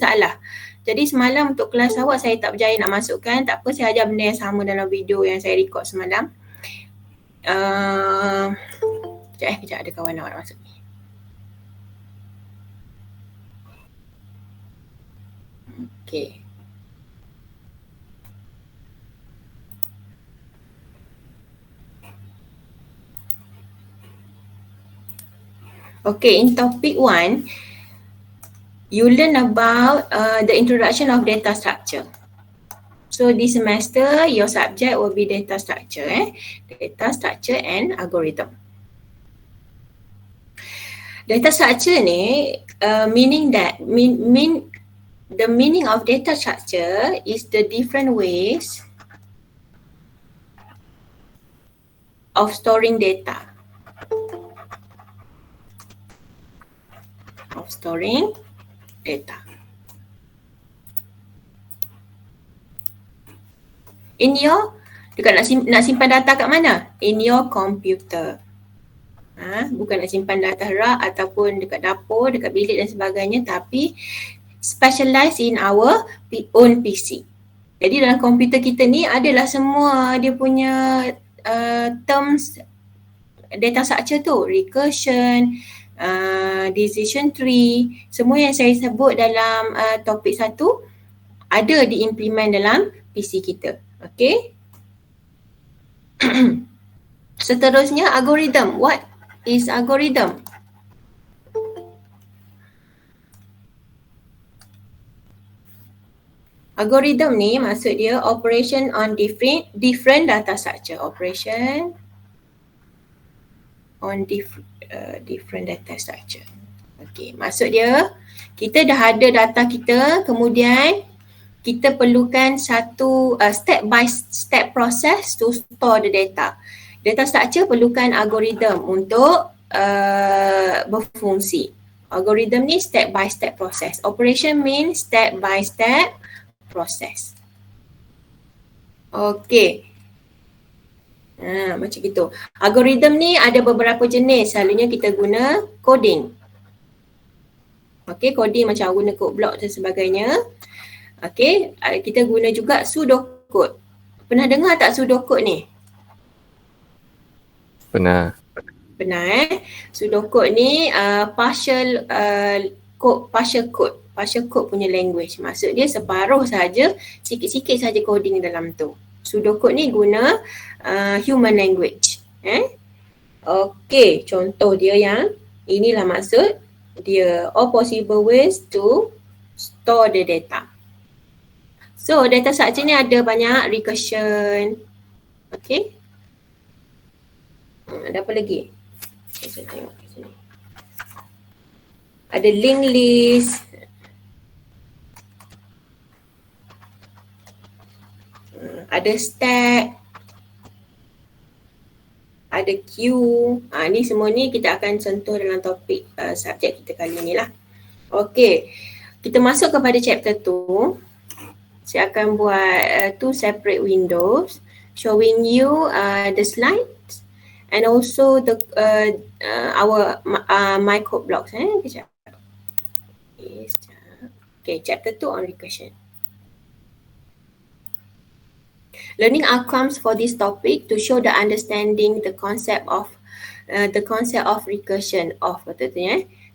masalah. Jadi semalam untuk kelas awak saya tak berjaya nak masukkan, tak apa saya ajar benda yang sama dalam video yang saya record semalam. Kejap ada kawan awak nak masuk ni. Okay. Okay, in topic 1, you learn about the introduction of data structure. So this semester, your subject will be data structure, data structure and algorithm. Data structure ni, the meaning of data structure is the different ways of storing data. In your, nak simpan data kat mana? In your computer. Bukan nak simpan data rak ataupun dekat dapur, dekat bilik dan sebagainya, tapi specialize in our own PC. Jadi dalam komputer kita ni adalah semua dia punya terms data structure tu, recursion, decision tree, semua yang saya sebut dalam topik 1 ada diimplement dalam PC kita. Okay. Seterusnya algorithm. What is algorithm? Algorithm ni maksud dia operation on different data structure. Operation on different data structure. Okay, maksud dia kita dah ada data kita, kemudian kita perlukan satu step by step process to store the data. Data structure perlukan algorithm untuk berfungsi. Algorithm ni step by step process. Operation means step by step process. Okay. Macam gitu. Algorithm ni ada beberapa jenis. Selalunya kita guna coding. Okay, coding macam guna code block dan sebagainya. Okay, kita guna juga pseudocode. Pernah dengar tak pseudocode ni? Pernah. Pseudocode ni partial code punya language. Maksud dia separuh saja, sikit-sikit saja coding dalam tu. Pseudocode ni guna human language. Okay, contoh dia yang inilah maksud dia, all possible ways to store the data. So data structure ni ada banyak recursion. Okay. Ada apa lagi? Okay, saya tengok kat sini. Ada linked list. Ada stack. Ada queue. Ni semua ni kita akan sentuh dalam topik subjek kita kali ni lah. Okay. Kita masuk kepada chapter 2. Saya akan buat 2 separate windows showing you the slides and also the our my code blocks. Kejap. Okay, chapter 2 on recursion. Learning outcomes for this topic to show the understanding the concept of recursion of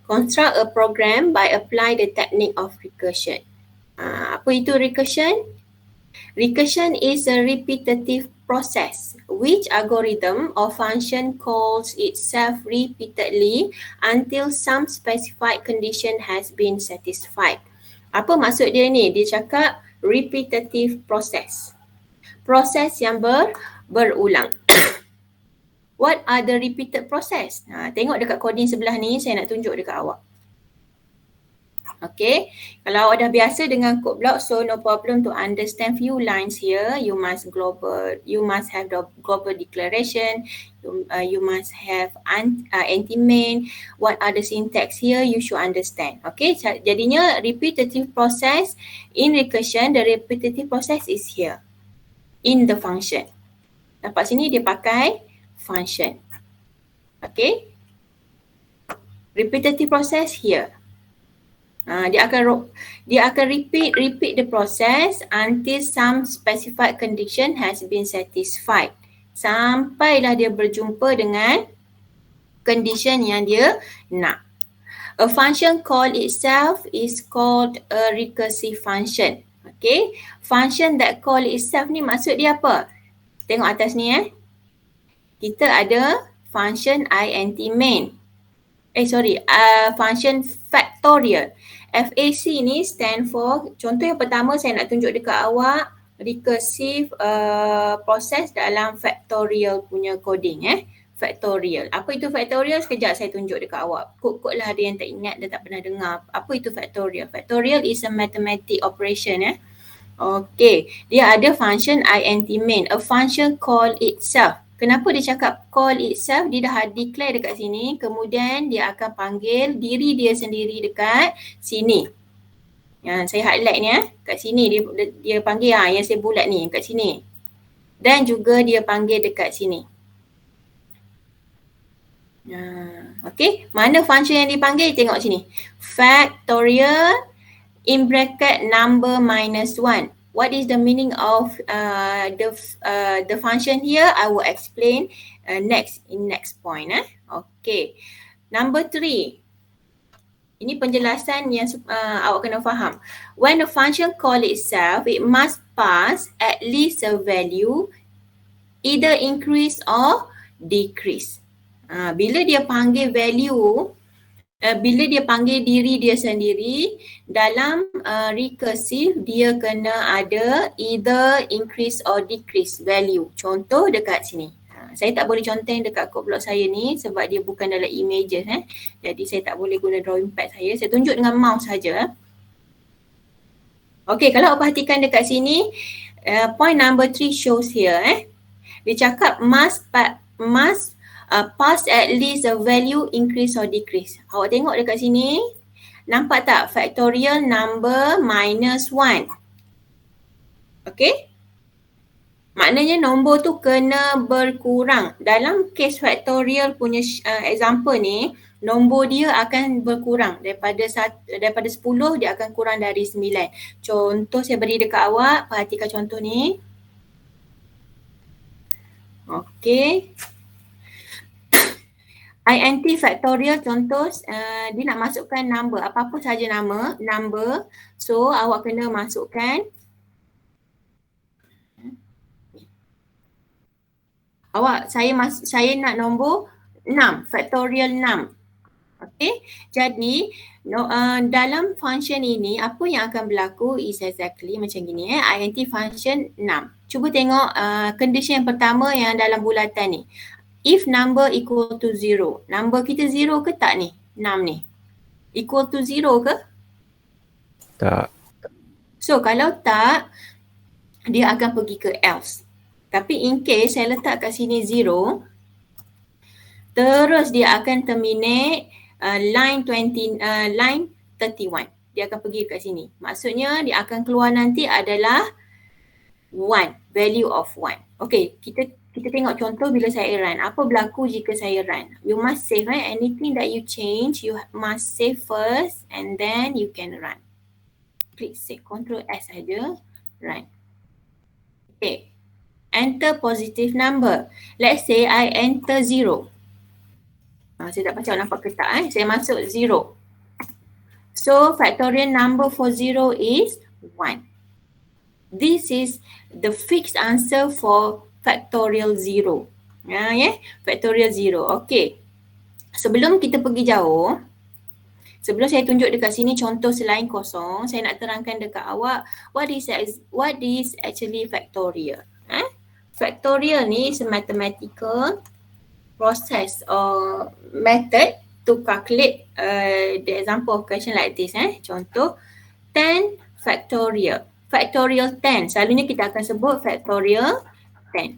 construct a program by apply the technique of recursion. Apa itu recursion? Recursion is a repetitive process which algorithm or function calls itself repeatedly until some specified condition has been satisfied. Apa maksud dia ni? Dia cakap repetitive process. Proses yang berulang. What are the repeated process? Tengok dekat coding sebelah ni, saya nak tunjuk dekat awak. Okay, kalau awak dah biasa dengan code block, so no problem to understand few lines here. You must have the global declaration. You must have anti-main. What are the syntax here? You should understand. Okay, jadinya repetitive process in recursion. The repetitive process is here in the function. Nampak sini dia pakai function. Okay, repetitive process here. Dia akan repeat the process until some specified condition has been satisfied. Sampailah dia berjumpa dengan condition yang dia nak. A function call itself is called a recursive function. Okay, function that call itself ni maksud dia apa? Tengok atas ni Kita ada function int main. Function factorial. FAC ni stand for, contoh yang pertama saya nak tunjuk dekat awak, recursive process dalam factorial punya coding Factorial. Apa itu factorial? Sekejap saya tunjuk dekat awak. Kod-kod lah ada yang tak ingat dan tak pernah dengar. Apa itu factorial? Factorial is a mathematic operation Okay, dia ada function int main, a function call itself. Kenapa dia cakap call itself? Dia dah declare dekat sini, kemudian dia akan panggil diri dia sendiri dekat sini. Saya highlight ni kat sini dia panggil yang saya bulat ni kat sini. Dan juga dia panggil dekat sini. Okay, mana function yang dipanggil? Tengok sini. Factorial in bracket number -1. What is the meaning of the function here? I will explain next point. Okay. Number 3. Ini penjelasan yang awak kena faham. When a function call itself, it must pass at least a value, either increase or decrease. Bila dia panggil value, bila dia panggil diri dia sendiri, dalam recursive dia kena ada either increase or decrease value. Contoh dekat sini. Saya tak boleh conteng dekat kod blok saya ni sebab dia bukan dalam images Jadi saya tak boleh guna drawing pad saya. Saya tunjuk dengan mouse saja. Okay, kalau awak perhatikan dekat sini, point number 3 shows here Dia cakap must pass at least a value increase or decrease. Awak tengok dekat sini, nampak tak factorial number -1. Okay? Maknanya nombor tu kena berkurang. Dalam case factorial punya example ni, nombor dia akan berkurang. Daripada 10 dia akan kurang dari 9. Contoh saya beri dekat awak, perhatikan contoh ni. Okay. int factorial contoh, dia nak masukkan number, apa-apa saja number. So awak kena masukkan saya nak nombor 6, factorial 6. Okay, jadi dalam function ini apa yang akan berlaku is exactly macam gini int function 6. Cuba tengok condition yang pertama yang dalam bulatan ni. If number equal to 0. Number kita 0 ke tak ni? 6 ni. Equal to 0 ke? Tak. So kalau tak, dia akan pergi ke else. Tapi in case saya letak kat sini 0, terus dia akan terminate line 31. Dia akan pergi kat sini. Maksudnya dia akan keluar nanti adalah 1, value of 1. Okay, kita tengok contoh bila saya run. Apa berlaku jika saya run? You must save, anything that you change, you must save first and then you can run. Klik save, Ctrl S saja, run. Okay, enter positive number. Let's say I enter 0. Saya tak baca nampak ke tak saya masuk 0. So factorial number for 0 is 1. This is the fixed answer for factorial 0. Factorial 0. Okay. Sebelum kita pergi jauh, sebelum saya tunjuk dekat sini contoh selain kosong, saya nak terangkan dekat awak what is actually factorial. Factorial ni is a mathematical process or method to calculate the example of question like this. Contoh 10 factorial. Factorial 10. Selalunya kita akan sebut factorial 10.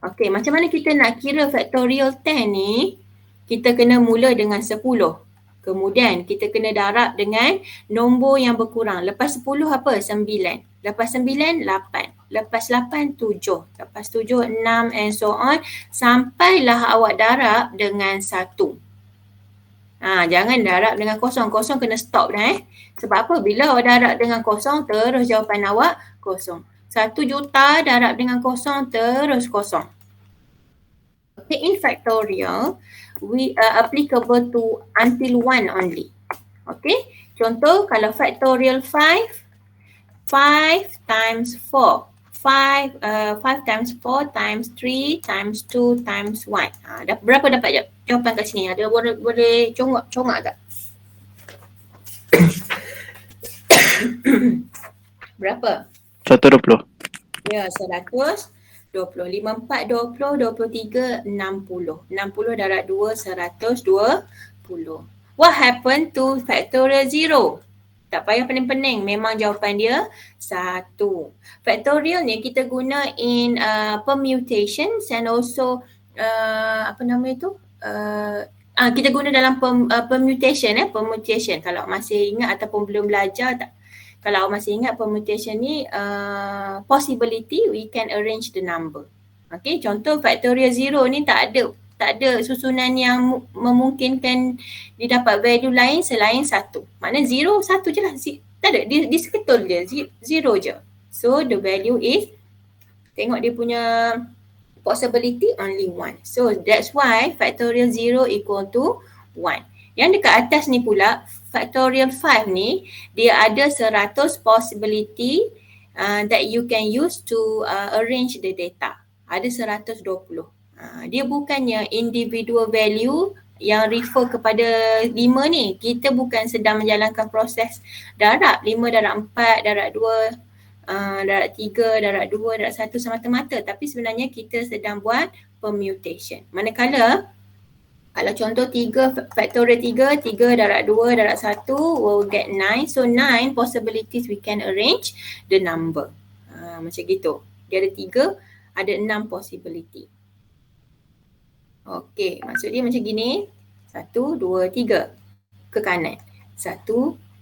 Okay, macam mana kita nak kira factorial 10 ni? Kita kena mula dengan 10. Kemudian kita kena darab dengan nombor yang berkurang. Lepas 10 apa? 9. Lepas 9, 8. Lepas 8, 7. Lepas 7, 6 and so on. Sampailah awak darab dengan 1. Jangan darab dengan kosong. Kosong kena stop dah Sebab apa? Bila awak darab dengan kosong, terus jawapan awak kosong. 1 juta darab dengan kosong, terus kosong. Okay, in factorial, we applicable to until 1 only. Okay, contoh kalau factorial 5 times 4. 5 times 4 times 3 times 2 times 1. Berapa dapat jawapan kat sini? Ada boleh congak tak? Berapa? 120. Ya, 120. 5, 4, 20, 23, 60. 60 darab 2, 120. What happened to factorial 0? Tak payah pening-pening, memang jawapan dia 1. Factorial ni kita guna in permutations and also kita guna dalam permutation permutation. Kalau masih ingat ataupun belum belajar tak? Kalau masih ingat permutation ni possibility we can arrange the number. Okay, contoh factorial 0 ni tak ada susunan yang memungkinkan didapat value lain selain 1. Maknanya 0, 1 je lah. Tak ada, dia seketul je, 0 je. So the value is, tengok dia punya possibility only 1. So that's why factorial 0 equal to 1. Yang dekat atas ni pula, factorial 5 ni, dia ada 100 possibility that you can use to arrange the data. Ada 120. Dia bukannya individual value yang refer kepada 5 ni. Kita bukan sedang menjalankan proses darab 5 darab 4, darab 2, darab 3, darab 2, darab 1 semata-mata. Tapi sebenarnya kita sedang buat permutation. Manakala kalau contoh 3, factorial 3, 3 darab 2, darab 1 will get 9. So 9 possibilities we can arrange the number. Macam gitu. Dia ada 3, ada 6 possibility. Okey, maksud dia macam gini. 1, 2, 3 ke kanan. 1,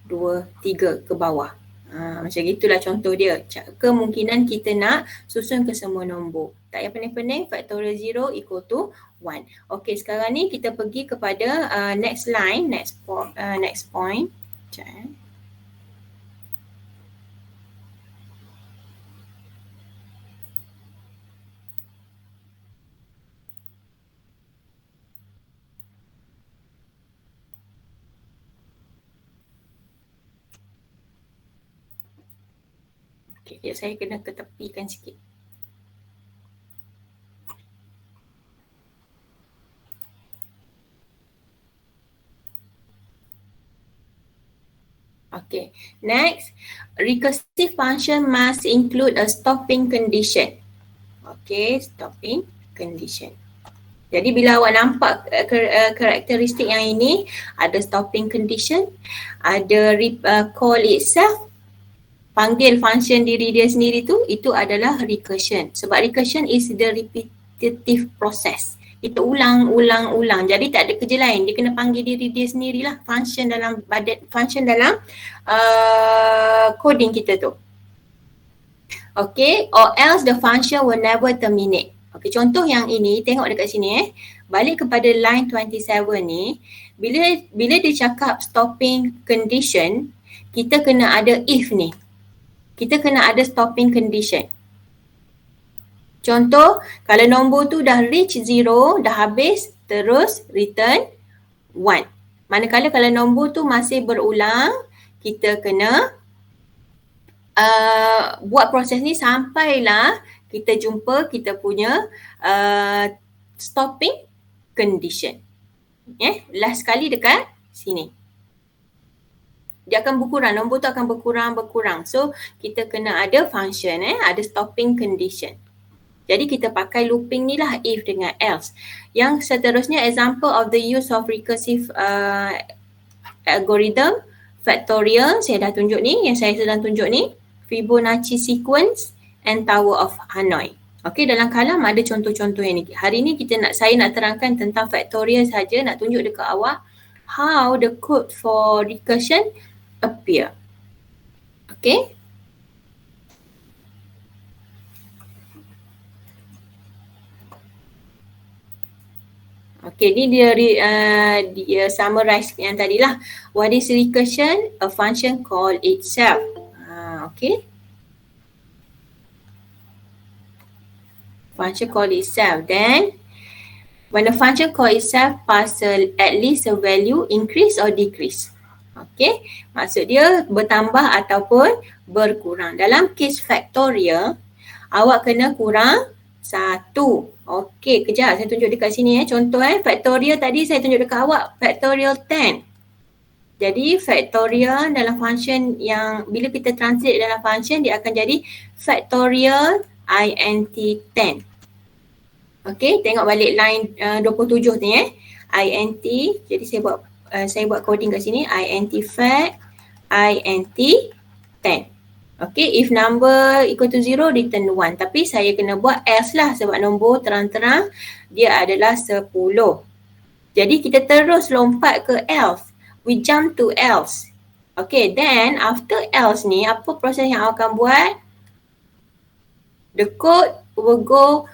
2, 3 ke bawah. Macam gitulah contoh dia. Kemungkinan kita nak susun ke semua nombor. Tak payah pening-pening, factorial 0 equal to 1. Okey, sekarang ni kita pergi kepada next line, next point. Sekejap. Okay, saya kena ketepikan sikit. Okay, next, recursive function must include a stopping condition. Okay, stopping condition. Jadi bila awak nampak karakteristik yang ini, ada stopping condition, ada call itself, panggil function diri dia sendiri tu, itu adalah recursion. Sebab recursion is the repetitive process. Kita ulang. Jadi tak ada kerja lain. Dia kena panggil diri dia sendirilah. Function dalam coding kita tu. Okay, or else the function will never terminate. Okay, contoh yang ini, tengok dekat sini balik kepada line 27 ni, bila dia cakap stopping condition, kita kena ada if ni. Kita kena ada stopping condition. Contoh, kalau nombor tu dah reach 0, dah habis, terus return 1. Manakala kalau nombor tu masih berulang, kita kena buat proses ni sampailah kita jumpa kita punya stopping condition. Last kali dekat sini. Dia akan berkurang, nombor tu akan berkurang. So kita kena ada function, ada stopping condition. Jadi kita pakai looping ni lah, if dengan else. Yang seterusnya, example of the use of recursive algorithm, factorial, saya dah tunjuk ni, yang saya sedang tunjuk ni, Fibonacci sequence and Tower of Hanoi. Okey, dalam kalam ada contoh-contoh yang ni. Hari ni saya nak terangkan tentang factorial saja, nak tunjuk dekat awak how the code for recursion appear. Okay. Okay, ni dia summarize yang tadi lah. What is recursion? A function call itself. Okay. Function call itself. Then, when a function call itself pass at least a value, increase or decrease. Okay, maksud dia bertambah ataupun berkurang. Dalam case factorial, awak kena kurang 1. Okey, kejap saya tunjuk dekat sini contoh factorial tadi saya tunjuk dekat awak factorial 10. Jadi factorial dalam function yang bila kita translate dalam function dia akan jadi factorial int 10. Okey, tengok balik line 27 ni int. Jadi saya buat coding kat sini int fact int 10. Okay, if number equal to 0, return 1. Tapi saya kena buat else lah sebab nombor terang-terang dia adalah 10. Jadi kita terus lompat ke else. We jump to else. Okay, then after else ni, apa proses yang awak akan buat? The code will go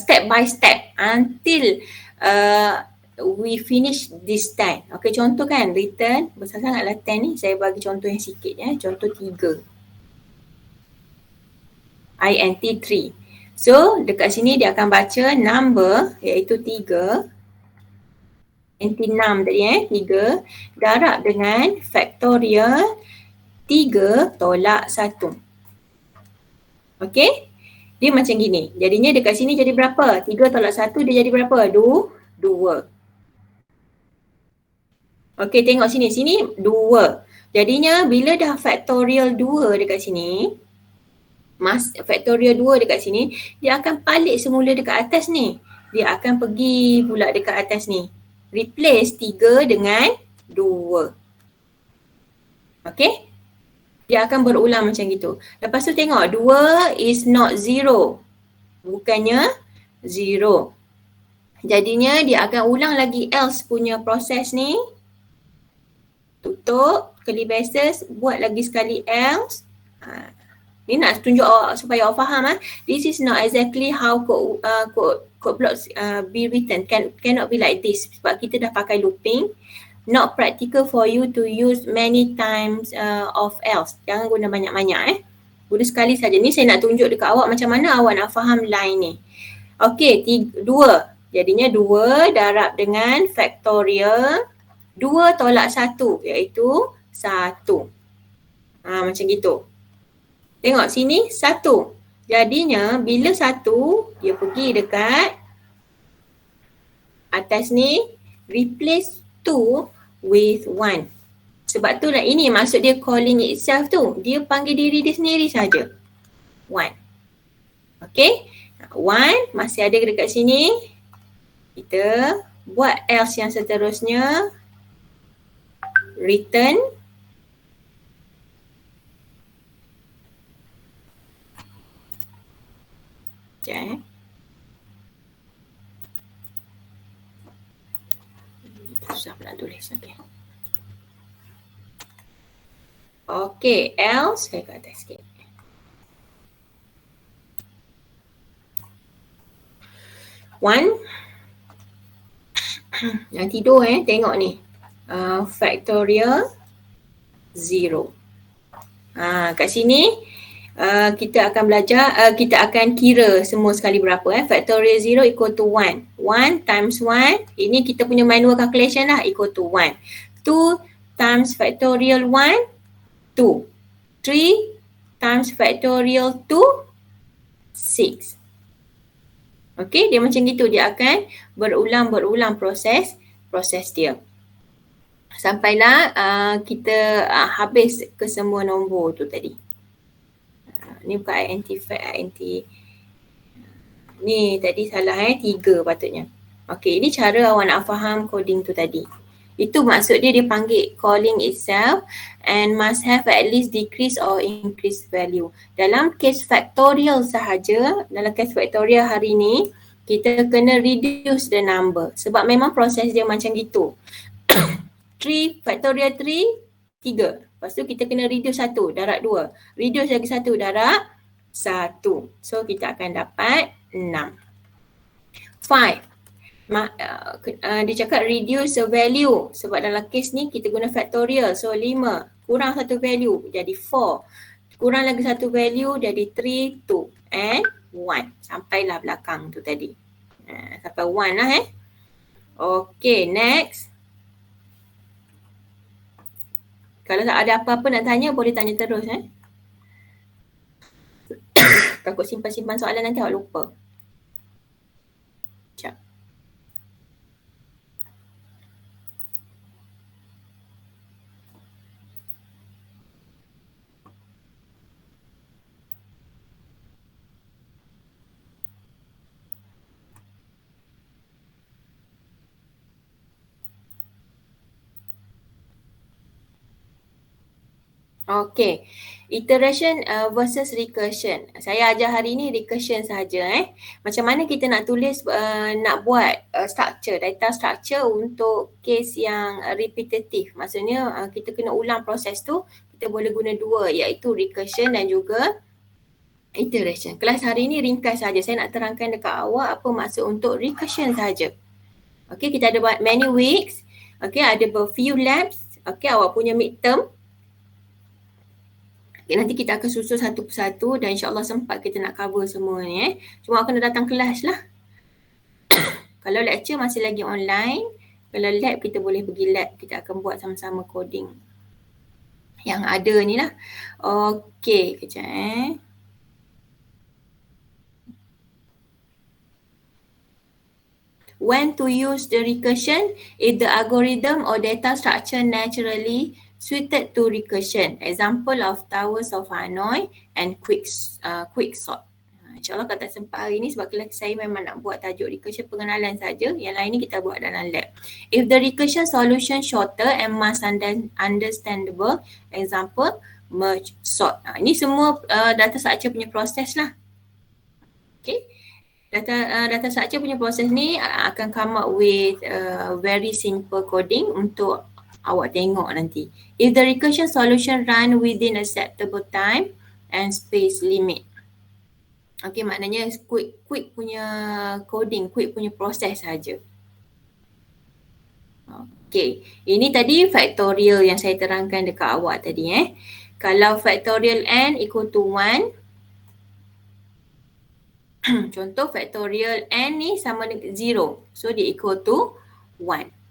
step by step until we finish this 10. Okay, contoh kan return besar sangatlah 10 ni. Saya bagi contoh yang sikit contoh 3. int 3. So dekat sini dia akan baca number iaitu 3. int 6 tadi 3 darab dengan factorial 3 tolak 1. Okay, dia macam gini. Jadinya dekat sini jadi berapa? 3 tolak 1 dia jadi berapa? 2. Okey, tengok sini. Sini 2. Jadinya bila dah factorial 2 dekat sini, factorial 2 dekat sini, dia akan balik semula dekat atas ni. Dia akan pergi pula dekat atas ni. Replace 3 dengan 2. Okey? Dia akan berulang macam gitu. Lepas tu tengok 2 is not 0. Bukannya 0. Jadinya dia akan ulang lagi else punya proses ni. Tutup curly braces, buat lagi sekali else. Ni nak tunjuk awak supaya awak faham. This is not exactly how code blocks be written. Cannot be like this. Sebab kita dah pakai looping. Not practical for you to use many times of else. Jangan guna banyak-banyak Guna sekali saja. Ni saya nak tunjuk dekat awak macam mana awak nak faham line ni. Okey, 2. Jadinya 2 darab dengan factorial 2 tolak 1 iaitu 1. Macam gitu. Tengok sini 1. Jadinya bila 1 dia pergi dekat atas ni replace 2 with 1. Sebab tu lah ini maksud dia calling itself tu. Dia panggil diri dia sendiri saja. 1. Okay. 1 masih ada dekat sini. Kita buat else yang seterusnya. Return. Okay. Susah pula tulis. Okay. Okay, else saya kat atas sikit. One. Yang tidur tengok ni. Factorial 0. Kat sini kita akan belajar, kita akan kira semua sekali berapa Factorial 0 equal to 1. 1 times 1, ini kita punya manual calculation lah, equal to 1. 2 times factorial 1, 2. 3 times factorial 2, 6. Okay, dia macam gitu, dia akan berulang-berulang proses dia. Sampailah kita habis ke semua nombor tu tadi. Ni bukan int fact, int. Ni tadi salah 3 patutnya. Okay, ini cara awak nak faham coding tu tadi. Itu maksud dia panggil calling itself and must have at least decrease or increase value. Dalam case factorial sahaja, dalam case factorial hari ni, kita kena reduce the number. Sebab memang proses dia macam gitu. 3 factorial 3, 3. Lepas tu kita kena reduce 1, darab 2. Reduce lagi 1, darab 1. So kita akan dapat 6. Dia cakap reduce the value sebab dalam kes ni kita guna factorial. So 5 kurang satu value jadi 4. Kurang lagi satu value jadi 3, 2 and 1. Sampailah belakang tu tadi. Sampai 1 lah Okay, next. Kalau tak ada apa-apa nak tanya boleh tanya terus Takut simpan-simpan soalan nanti awak lupa. Sekejap. Okay, iteration versus recursion. Saya ajar hari ni recursion saja Macam mana kita nak tulis, nak buat structure, data structure untuk case yang repetitive. Maksudnya kita kena ulang proses tu, kita boleh guna dua iaitu recursion dan juga iteration. Kelas hari ni ringkas saja. Saya nak terangkan dekat awak apa maksud untuk recursion saja. Okay, kita ada many weeks. Okay, ada few labs. Okay, awak punya midterm. Okay, nanti kita akan susun satu persatu dan insyaAllah sempat kita nak cover semua ni Cuma kena datang kelas lah. Kalau lecture masih lagi online, kalau lab kita boleh pergi lab. Kita akan buat sama-sama coding yang ada ni lah. Okay, kejap When to use the recursion if the algorithm or data structure naturally suited to recursion. Example of towers of Hanoi and quick sort. InsyaAllah kalau tak sempat hari ni sebab kelas saya memang nak buat tajuk recursion pengenalan saja. Yang lain ni kita buat dalam lab. If the recursion solution shorter and más understandable, example merge sort. Ini semua data structure punya proses lah. Okay. Data structure punya proses ni akan come up with very simple coding untuk awak tengok nanti. If the recursion solution run within acceptable time and space limit. Okay, maknanya quick punya coding, quick punya proses saja. Okay, ini tadi factorial yang saya terangkan dekat awak tadi Kalau factorial n equal to 1, contoh factorial n ni sama dengan 0. So dia equal to 1.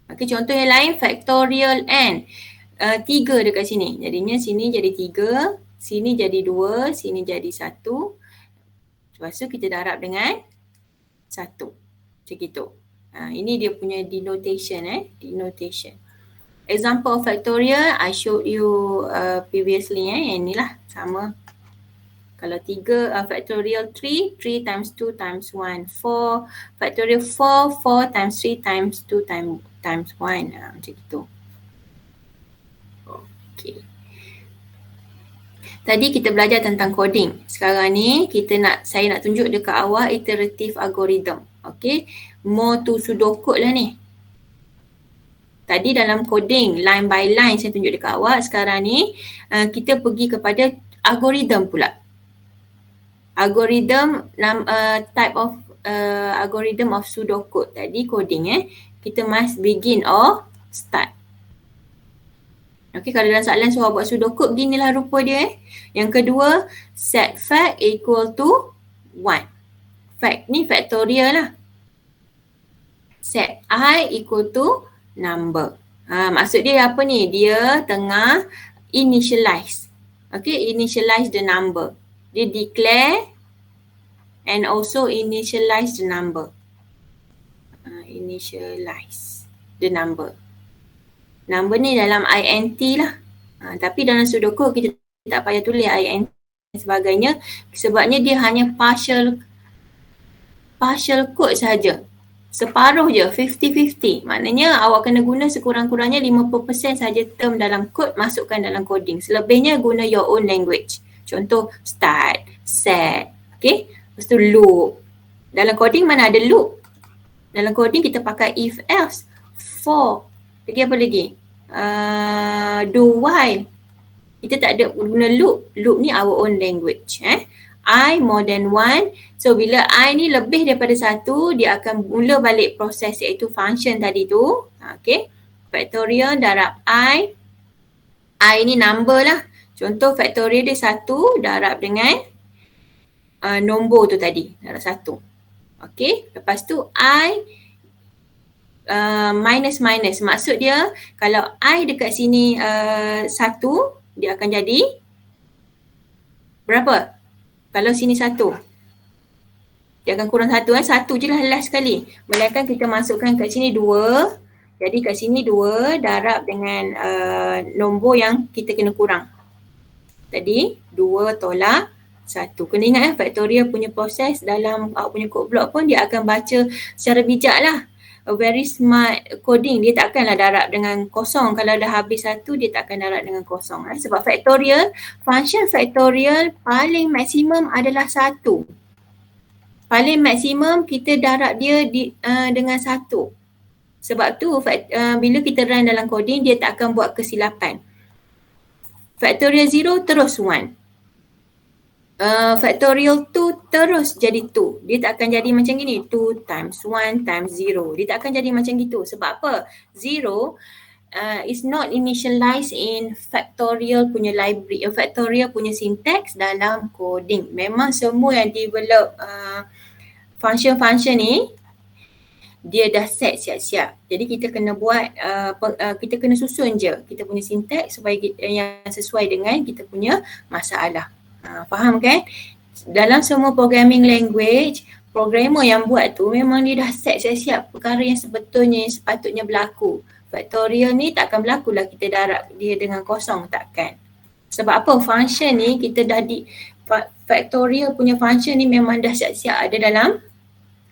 Okay, contoh yang lain factorial n 3 dekat sini. Jadinya sini jadi 3, sini jadi 2, sini jadi 1. Lepas tu kita darab dengan 1. Macam gitu. Ini dia punya denotation denotation. Example of factorial I showed you previously Yang inilah sama. Kalau 3 factorial 3 times 2 times 1 4 factorial 4 times 3 times 2 times 1 macam itu. Okay. Tadi kita belajar tentang coding. Sekarang ni saya nak tunjuk dekat awak iterative algorithm. Okay. More to pseudocode lah ni. Tadi dalam coding line by line saya tunjuk dekat awak. Sekarang ni kita pergi kepada algorithm pula. Algorithm type of algorithm of pseudocode. Tadi coding kita must begin or start. Okay, kalau dalam soalan suruh buat pseudocode beginilah rupa dia Yang kedua, set fact equal to 1. Fact ni factorial lah. Set I equal to number. Maksud dia apa ni? Dia tengah initialize. Okay, initialize the number. Dia declare and also initialize the number. Initialize the number. Number ni dalam int lah. Tapi dalam pseudocode kita tak payah tulis int dan sebagainya. Sebabnya dia hanya partial code saja. Separuh je, 50-50. Maknanya awak kena guna sekurang-kurangnya 50% saja term dalam code masukkan dalam coding. Selebihnya guna your own language. Contoh start, set, okay. Lepas tu loop. Dalam coding mana ada loop? Dalam coding kita pakai if else, for. Lagi apa lagi? Do while. Kita tak ada guna loop. Loop ni our own language. I more than 1. So bila I ni lebih daripada 1, dia akan mula balik proses iaitu function tadi tu. Okay. Factorial darab I ni number lah. Contoh factorial dia 1 darab dengan nombor tu tadi, darab 1. Okay. Lepas tu I minus. Maksud dia kalau I dekat sini 1, dia akan jadi berapa? Kalau sini 1, dia akan kurang 1 kan? 1 je lah last sekali. Melainkan kita masukkan kat sini 2. Jadi kat sini 2 darab dengan nombor yang kita kena kurang. Tadi 2 tolak 1. Kena ingat factorial punya proses dalam awak punya code block pun dia akan baca secara bijak lah. A very smart coding, dia takkanlah darab dengan kosong. Kalau dah habis 1, dia takkan darab dengan kosong. Sebab factorial, function factorial paling maksimum adalah 1. Paling maksimum kita darab dia dengan 1. Sebab tu bila kita run dalam coding, dia tak akan buat kesilapan. Factorial 0 terus 1. Factorial 2 terus jadi 2. Dia tak akan jadi macam gini. 2 times 1 times 0. Dia tak akan jadi macam gitu. Sebab apa? 0 is not initialized in factorial punya library, factorial punya syntax dalam coding. Memang semua yang develop function-function ni, dia dah set siap-siap. Jadi kita kena buat, kita kena susun je kita punya syntax supaya yang sesuai dengan kita punya masalah. Faham kan? Dalam semua programming language, programmer yang buat tu memang dia dah set siap-siap perkara yang sebetulnya yang sepatutnya berlaku. Factorial ni takkan berlaku lah kita darab dia dengan kosong, takkan. Sebab apa? Function ni kita dah factorial punya function ni memang dah siap-siap ada dalam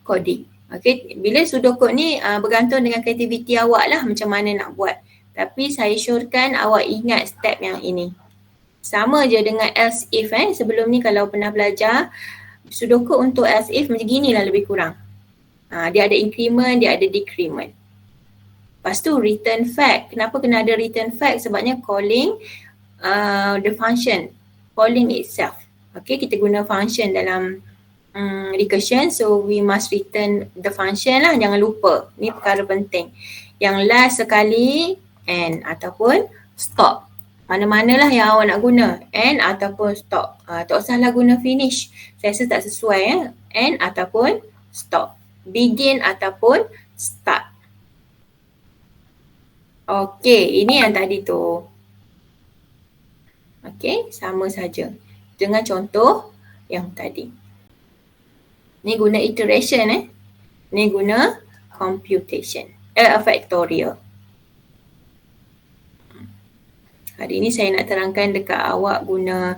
coding. Okay, bila pseudocode ni bergantung dengan kreativiti awak lah macam mana nak buat. Tapi saya syorkan awak ingat step yang ini. Sama je dengan else if sebelum ni kalau pernah belajar pseudocode untuk else if macam gini lah lebih kurang. Dia ada increment, dia ada decrement. Lepas tu return fact. Kenapa kena ada return fact? Sebabnya calling the function, calling itself. Okay, kita guna function dalam recursion, so we must return the function lah, jangan lupa. Ni perkara penting. Yang last sekali and ataupun stop. Mana-manalah yang awak nak guna, and ataupun stop. Tak usahlah guna finish, saya rasa tak sesuai and ataupun stop. Begin ataupun start. Okay, ini yang tadi tu. Okay, sama saja dengan contoh yang tadi. Ni guna iteration ni guna computation, factorial. Hari ni saya nak terangkan dekat awak guna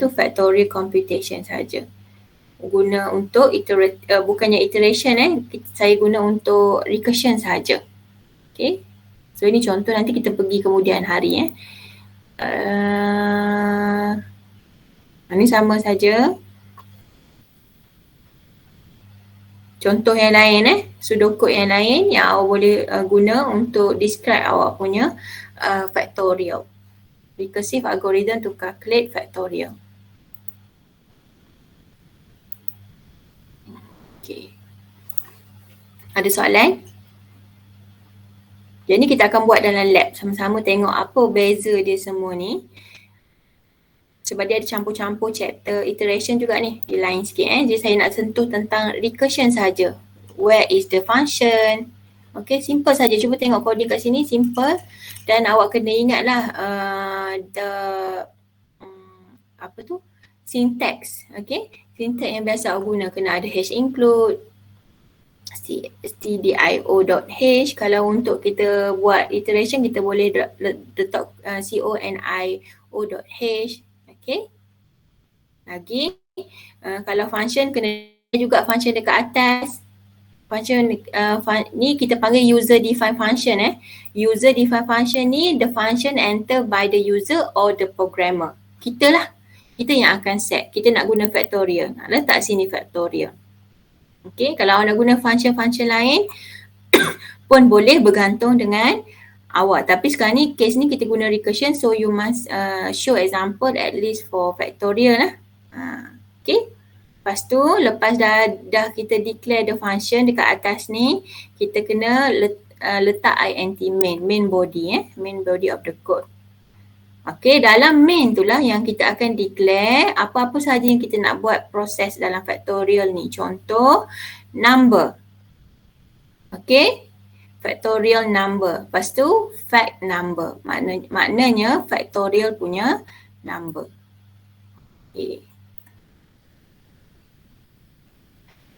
factorial computation saja. Guna untuk bukannya iteration saya guna untuk recursion saja. Okay. So ini contoh, nanti kita pergi kemudian hari ini sama saja. Contoh yang lain pseudocode yang lain yang awak boleh guna untuk describe awak punya factorial. Recursive algorithm to calculate factorial. Okay. Ada soalan? Jadi kita akan buat dalam lab sama-sama tengok apa beza dia semua ni. Sebab dia ada campur-campur chapter iteration juga ni. Dia lain sikit Jadi saya nak sentuh tentang recursion saja. Where is the function? Okay, simple saja. Cuba tengok coding kat sini, simple. Dan awak kena ingatlah syntax. Okay, syntax yang biasa awak guna kena ada hash include, stdio.hash. Kalau untuk kita buat iteration, kita boleh letak conio.hash. Okay. Lagi, kalau function kena juga function dekat atas. Function ni kita panggil user defined function User defined function ni the function enter by the user or the programmer. Kita yang akan set. Kita nak guna factorial. Nak letak sini factorial. Okay, kalau awak nak guna function-function lain pun boleh bergantung dengan awak. Tapi sekarang ni case ni kita guna recursion, so you must show example at least for factorial Okay. Lepas tu, lepas dah kita declare the function dekat atas ni, kita kena letak int main body, main body of the code. Okay, dalam main tu lah yang kita akan declare apa-apa sahaja yang kita nak buat proses dalam factorial ni. Contoh, number. Okay, factorial number. Lepas tu, fact number. Maknanya factorial punya number. Okay.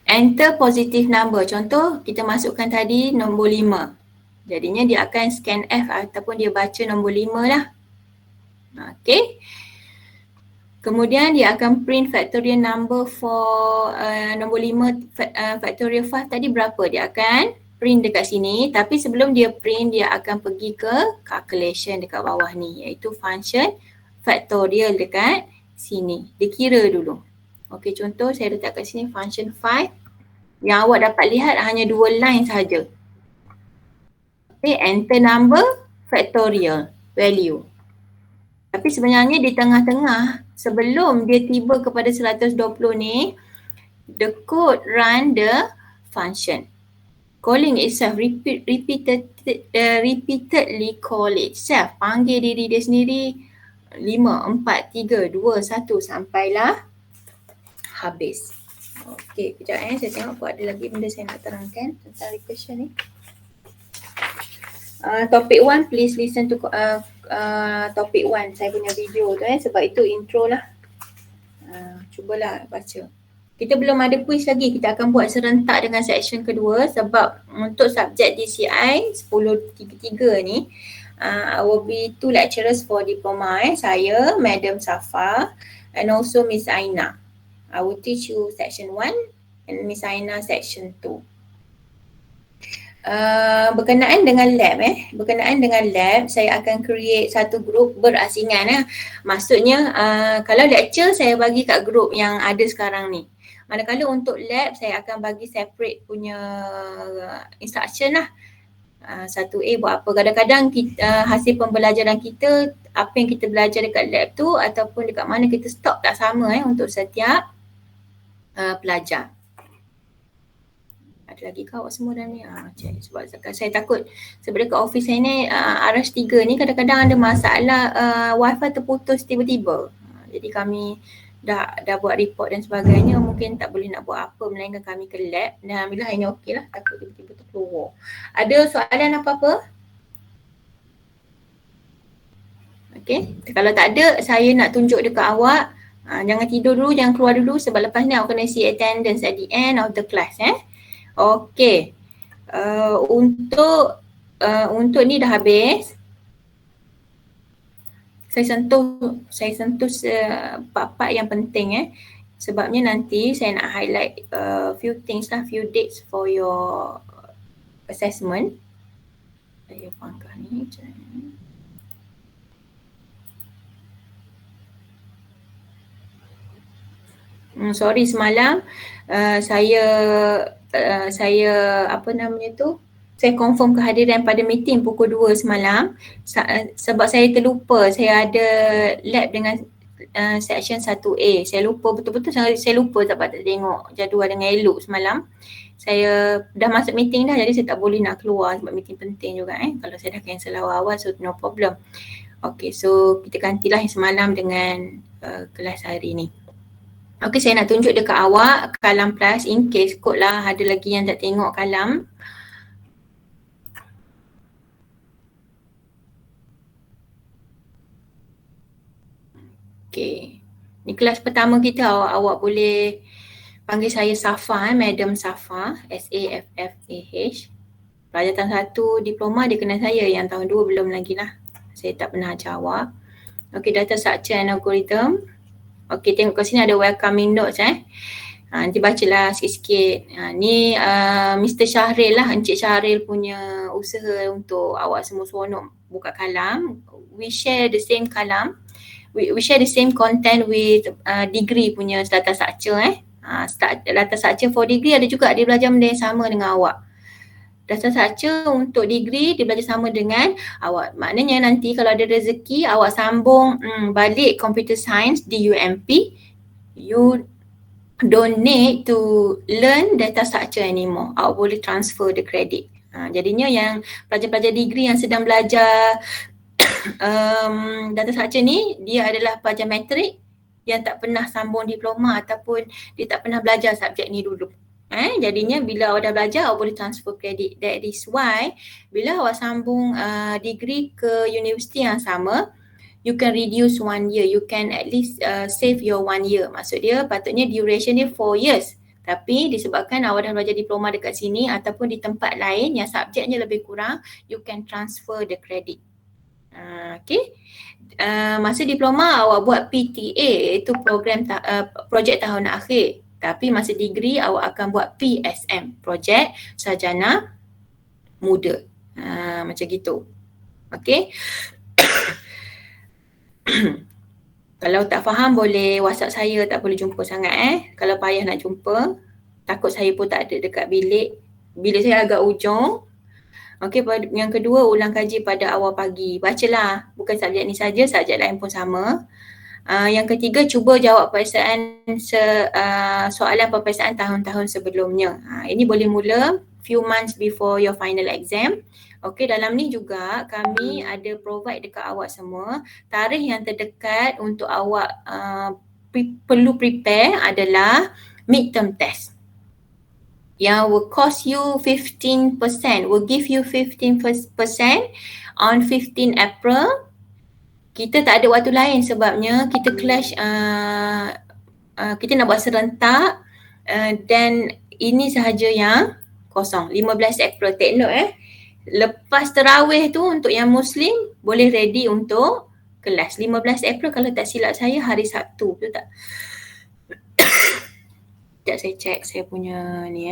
Enter positive number. Contoh, kita masukkan tadi nombor 5. Jadinya dia akan scan F ataupun dia baca nombor 5 lah. Okay. Kemudian dia akan print factorial number for nombor 5, factorial 5 tadi berapa. Dia akan print dekat sini. Tapi sebelum dia print, dia akan pergi ke calculation dekat bawah ni. Iaitu function factorial dekat sini. Dia kira dulu. Okey, contoh saya letak kat sini function 5. Yang awak dapat lihat hanya 2 line sahaja. Okey, enter number factorial value. Tapi sebenarnya di tengah-tengah sebelum dia tiba kepada 120 ni, the code run the function. Calling itself, repeatedly call itself. Panggil diri dia sendiri 5, 4, 3, 2, 1 sampailah habis. Okey, kejap saya tengok apa ada lagi benda saya nak terangkan tentang recursion ni. Topic 1, please listen to topic 1 saya punya video tu sebab itu intro lah. Cubalah baca. Kita belum ada quiz lagi, kita akan buat serentak dengan section kedua sebab untuk subjek DCI 10.3 ni will be 2 lecturers for diploma saya, Madam Safa and also Miss Aina. I will teach you section 1 and Miss Aina section 2. Berkenaan dengan lab, saya akan create satu group berasingan. Maksudnya kalau lecture saya bagi kat group yang ada sekarang ni. Manakala untuk lab saya akan bagi separate punya instruction lah. 1A buat apa. Kadang-kadang kita, hasil pembelajaran kita, apa yang kita belajar dekat lab tu ataupun dekat mana kita stop tak sama untuk setiap pelajar. Ada lagi kau awak semua dalam ni? Sebab saya takut sebab dekat office saya ni RH3 ni kadang-kadang ada masalah wifi terputus tiba-tiba. Jadi kami dah buat report dan sebagainya, mungkin tak boleh nak buat apa melainkan kami ke lab. Dan alhamdulillah ini okey lah, takut tiba-tiba terkeluar. Ada soalan apa-apa? Okey, kalau tak ada saya nak tunjuk dekat awak. Jangan tidur dulu, jangan keluar dulu sebab lepas ni awak kena see attendance at the end of the class. Okey. Untuk ni dah habis. Saya sentuh part-part yang penting sebabnya nanti saya nak highlight few things lah, few dates for your assessment. Saya pangkah ni. Sorry semalam saya confirm kehadiran pada meeting pukul 2 semalam sebab saya terlupa saya ada lab dengan section 1A. Saya lupa betul-betul, saya lupa sebab tak tengok jadual dengan elok semalam. Saya dah masuk meeting dah, jadi saya tak boleh nak keluar sebab meeting penting juga kalau saya dah cancel awal-awal, so no problem. Okay, so kita gantilah yang semalam dengan kelas hari ni. Okay, saya nak tunjuk dekat awak kalam plus in case kot lah ada lagi yang tak tengok kalam. Okay, ni kelas pertama kita. Awak boleh panggil saya Safa, Madam Safa, S-A-F-F-A-H. Pelajar tahun 1 diploma dia kenal saya, yang tahun 2 belum lagi lah. Saya tak pernah ajar awak. Okay, data structure and algorithm. Okay, tengok kat sini ada welcoming notes nanti bacalah sikit-sikit. Ni Mr. Syahril lah, Encik Syahril punya usaha untuk awak semua seronok buka kalam. We share the same kalam. We share the same content with degree punya data structure data structure for degree ada juga, dia belajar benda yang sama dengan awak. Data structure untuk degree dia belajar sama dengan awak. Maknanya nanti kalau ada rezeki awak sambung balik computer science di UMP, you don't need to learn data structure anymore. Awak boleh transfer the credit. Jadinya yang pelajar-pelajar degree yang sedang belajar data structure ni, dia adalah pelajar matrik yang tak pernah sambung diploma ataupun dia tak pernah belajar subjek ni dulu. Jadinya bila awak dah belajar, awak boleh transfer kredit. That is why bila awak sambung degree ke universiti yang sama, you can reduce 1 year. You can at least save your 1 year. Maksud dia patutnya duration dia 4 years. Tapi disebabkan awak dah belajar diploma dekat sini ataupun di tempat lain yang subjeknya lebih kurang, you can transfer the credit. Okay. Masa diploma awak buat PTA, iaitu program projek tahun akhir. Tapi masa degree awak akan buat PSM, projek sarjana muda. Macam gitu. Okay. Kalau tak faham boleh WhatsApp saya, tak boleh jumpa sangat Kalau payah nak jumpa, takut saya pun tak ada dekat bilik. Bilik saya agak ujung. Okey, yang kedua, ulang kaji pada awal pagi. Bacalah, bukan subjek ni saja, subjek lain pun sama. Yang ketiga, cuba jawab soalan peperiksaan tahun-tahun sebelumnya. Ini boleh mula few months before your final exam. Okey, dalam ni juga kami ada provide dekat awak semua tarikh yang terdekat untuk awak perlu prepare adalah midterm test. Yang will cost you 15%, will give you 15% on 15 April. Kita tak ada waktu lain sebabnya kita clash, kita nak buat serentak dan ini sahaja yang kosong. 15 April, take note Lepas terawih tu untuk yang Muslim boleh ready untuk kelas. 15 April kalau tak silap saya hari Sabtu, betul tak? Sekejap saya check saya punya ni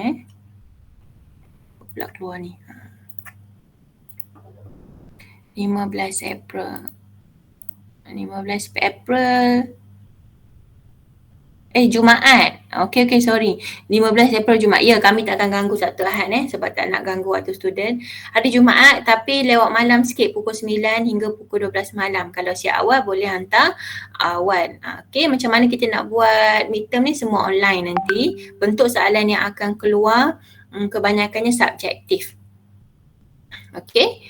pula keluar ni. 15 April. Jumaat. Okay, sorry. 15 April Jumaat. Ya, kami tak akan ganggu Sabtu Ahad sebab tak nak ganggu waktu student. Hari Jumaat tapi lewat malam sikit, pukul 9 hingga pukul 12 malam. Kalau siap awal boleh hantar awal. Okay, macam mana kita nak buat midterm ni, semua online nanti. Bentuk soalan yang akan keluar kebanyakannya subjektif. Okay.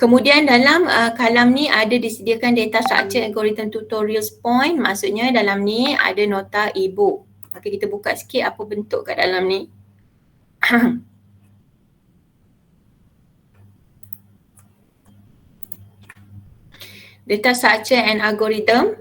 Kemudian dalam kalam ni ada disediakan data structure algorithm tutorials point. Maksudnya dalam ni ada nota e-book. Okay, kita buka sikit apa bentuk kat dalam ni. Data structure and algorithm.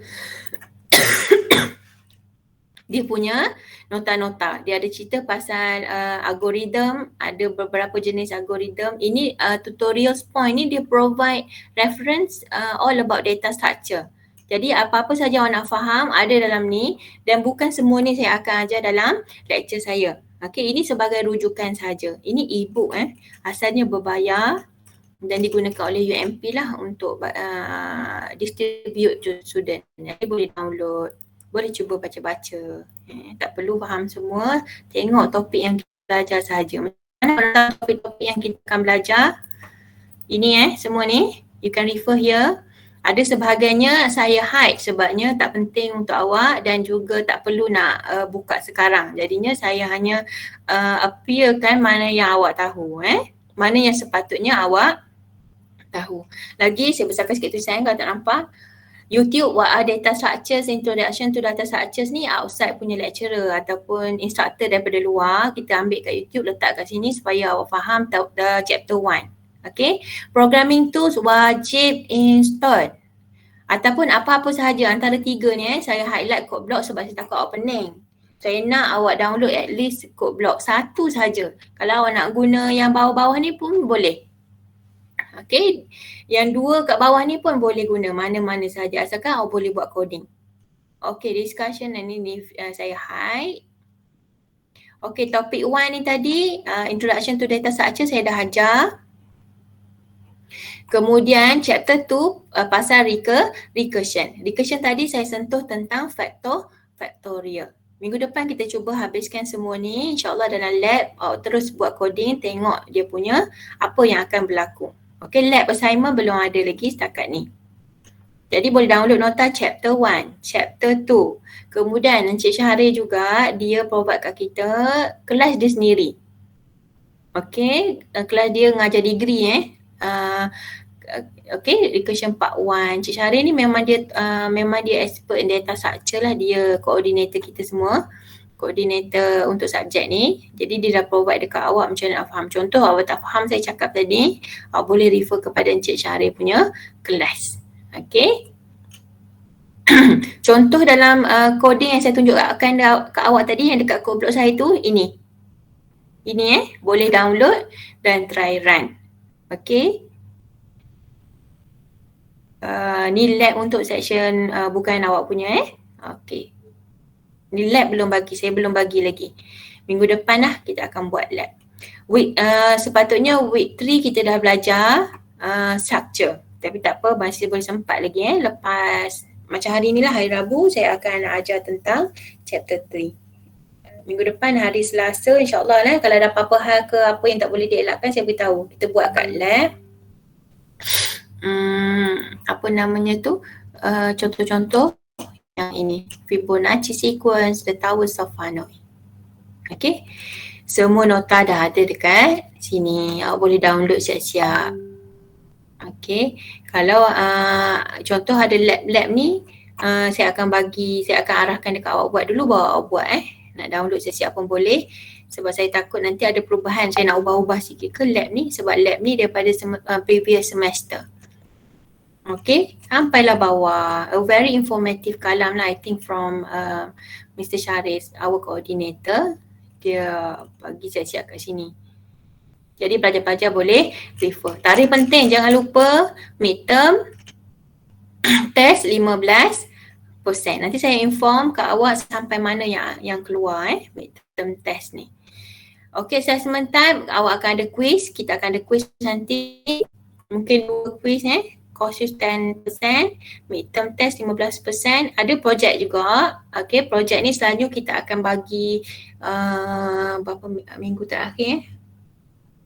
Dia punya nota-nota. Dia ada cerita pasal algorithm, ada beberapa jenis algorithm. Ini tutorials point ni dia provide reference all about data structure. Jadi apa-apa saja awak nak faham ada dalam ni dan bukan semua ni saya akan ajar dalam lecture saya. Okay, ini sebagai rujukan saja. Ini e-book asalnya berbayar dan digunakan oleh UMP lah untuk distribute to student. Jadi boleh download. Boleh cuba baca-baca. Tak perlu faham semua. Tengok topik yang kita belajar sahaja. Mana topik-topik yang kita akan belajar. Ini semua ni. You can refer here. Ada sebahagiannya saya hide sebabnya tak penting untuk awak dan juga tak perlu nak buka sekarang. Jadinya saya hanya appearkan mana yang awak tahu. Mana yang sepatutnya awak tahu. Lagi saya besarkan sikit tulisan kalau tak nampak. YouTube what are data structures, introduction to data structures ni outside punya lecturer ataupun instructor daripada luar. Kita ambil kat YouTube, letak kat sini supaya awak faham chapter 1. Okay. Programming tools wajib install. Ataupun apa-apa sahaja antara tiga ni saya highlight code block sebab saya takut awak pening. Saya nak awak download at least code block satu sahaja. Kalau awak nak guna yang bawah-bawah ni pun boleh. Okay, yang dua kat bawah ni pun boleh guna mana-mana saja asalkan awak boleh buat coding. Okay, discussion ni saya hide. Okay, topik 1 ni tadi, introduction to data structure saya dah ajar. Kemudian chapter 2 pasal recursion. Recursion tadi saya sentuh tentang factorial. Minggu depan kita cuba habiskan semua ni. InsyaAllah dalam lab terus buat coding, tengok dia punya apa yang akan berlaku. Okay, lab assignment belum ada lagi setakat ni. Jadi boleh download nota chapter 1, chapter 2. Kemudian Encik Syahrir juga dia provide kat kita kelas dia sendiri. Okay, kelas dia ngajar degree okay, recursion part 1. Encik Syahrir ni memang dia expert in data structure lah. Dia coordinator kita semua. Koordinator untuk subjek ni. Jadi dia dah provide dekat awak macam mana nak faham. Contoh awak tak faham saya cakap tadi, awak boleh refer kepada Encik Syahrir punya kelas. Okay. Contoh dalam coding yang saya tunjukkan ke awak tadi yang dekat code block saya tu, ini. Ini boleh download dan try run. Okay. Ni lab untuk section bukan awak punya Okay. Ni lab belum bagi, saya belum bagi lagi. Minggu depan lah kita akan buat lab. Sepatutnya week 3 kita dah belajar structure. Tapi tak apa, masih boleh sempat lagi lepas macam hari ni lah, hari Rabu saya akan ajar tentang chapter 3. Minggu depan hari Selasa insyaAllah lah, kalau ada apa-apa hal ke apa yang tak boleh dielakkan saya beritahu. Kita buat kat lab. Apa namanya tu, contoh-contoh yang ini, Fibonacci sequence, the towers of Hanoi. Okay, semua nota dah ada dekat sini, awak boleh download siap-siap. Okay, kalau contoh ada lab-lab ni, saya akan arahkan dekat awak buat dulu, baru awak buat nak download siap-siap pun boleh. Sebab saya takut nanti ada perubahan, saya nak ubah-ubah sikit ke lab ni, sebab lab ni daripada previous semester. Okay, sampailah bawah. A very informative kalam lah, I think from Mr. Syahrir, our coordinator. Dia bagi siap-siap kat sini. Jadi pelajar-pelajar boleh refer. Tarikh penting, jangan lupa midterm test 15%. Nanti saya inform ke awak sampai mana yang keluar midterm test ni. Okay, assessment time, awak akan ada quiz. Kita akan ada quiz nanti. Mungkin 2 quiz courses 10%, midterm test 15%, ada projek juga. Okay, projek ni selalu kita akan bagi berapa minggu terakhir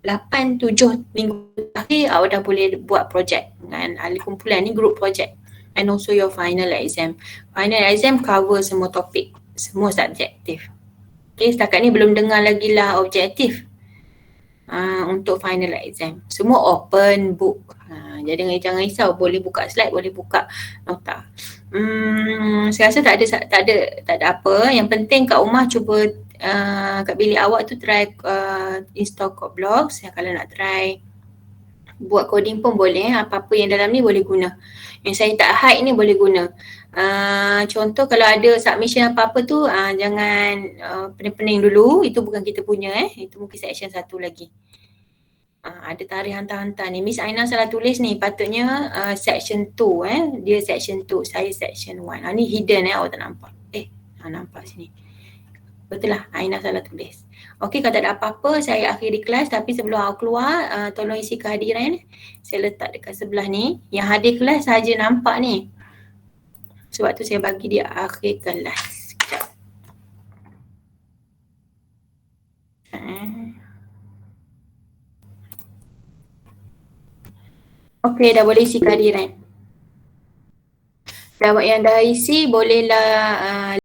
8-7 minggu terakhir awak dah boleh buat projek dengan ahli kumpulan ni, group project. And also your final exam. Final exam cover semua topik, semua subjektif. Okay, setakat ni belum dengar lagi lah objektif. Untuk final exam. Semua open book. Jadi jangan risau, boleh buka slide, boleh buka nota. Saya rasa tak ada apa. Yang penting kat rumah cuba kat bilik awak tu try install Code Blocks. Kalau nak try buat coding pun boleh. Apa-apa yang dalam ni boleh guna. Yang saya tak hide ni boleh guna. Contoh kalau ada submission apa-apa tu jangan pening-pening dulu. Itu bukan kita punya Itu mungkin section satu lagi. Ada tarikh hantar-hantar ni. Miss Aina salah tulis ni. Patutnya section 2 Dia section 2. Saya section 1. Ni hidden awak tak nampak. Nampak sini. Betul lah, Aina salah tulis. Okey, kalau tak ada apa-apa saya akhiri kelas. Tapi sebelum awak keluar tolong isi kehadiran. Saya letak dekat sebelah ni. Yang hadir kelas saja nampak ni. Sebab tu saya bagi dia akhir kelas. Sekejap. Okey, dah boleh isi kehadiran. Yang dah isi bolehlah